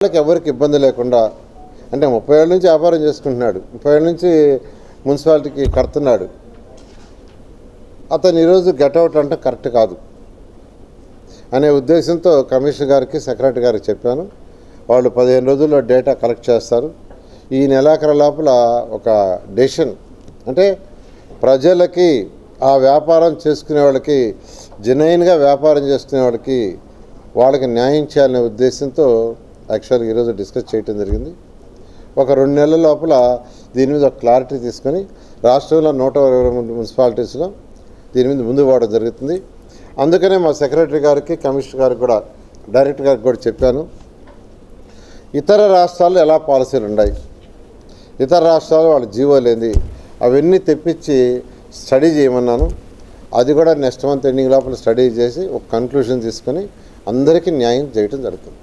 వాళ్ళకి ఎవరికి ఇబ్బంది లేకుండా అంటే 30 ఏళ్ళ నుంచి వ్యాపారం చేసుకుంటున్నాడు, 30 ఏళ్ళ నుంచి మున్సిపాలిటీకి కడుతున్నాడు. అతను ఈరోజు గెట్అవుట్ అంటే కరెక్ట్ కాదు అనే ఉద్దేశంతో కమిషనర్ గారికి సెక్రటరీ గారికి చెప్పాను. వాళ్ళు 15 రోజుల్లో డేటా కలెక్ట్ చేస్తారు. ఈ నెలాఖరు లోపల ఒక డెసిషన్ అంటే ప్రజలకి ఆ వ్యాపారం చేసుకునే వాళ్ళకి జెన్యూన్గా వ్యాపారం చేసుకునే వాళ్ళకి న్యాయం చేయాలనే ఉద్దేశంతో యాక్చువల్గా ఈరోజు డిస్కస్ చేయడం జరిగింది. ఒక 2 నెలల లోపల దీని మీద ఒక క్లారిటీ తీసుకొని రాష్ట్రంలో 123 మున్సిపాలిటీస్లో దీని మీద ముందు పోవడం జరుగుతుంది. అందుకనే మా సెక్రటరీ గారికి కమిషనర్ గారికి కూడా డైరెక్టర్ గారికి కూడా చెప్పాను, ఇతర రాష్ట్రాల్లో ఎలా పాలసీలు ఉన్నాయి, ఇతర రాష్ట్రాలు వాళ్ళ జీవోలు ఏంది అవన్నీ తెప్పించి స్టడీ చేయమన్నాను. అది కూడా నెక్స్ట్ మంత్ ఎండింగ్ లోపల స్టడీ చేసి ఒక కన్క్లూషన్ తీసుకొని అందరికీ న్యాయం చేయడం జరుగుతుంది.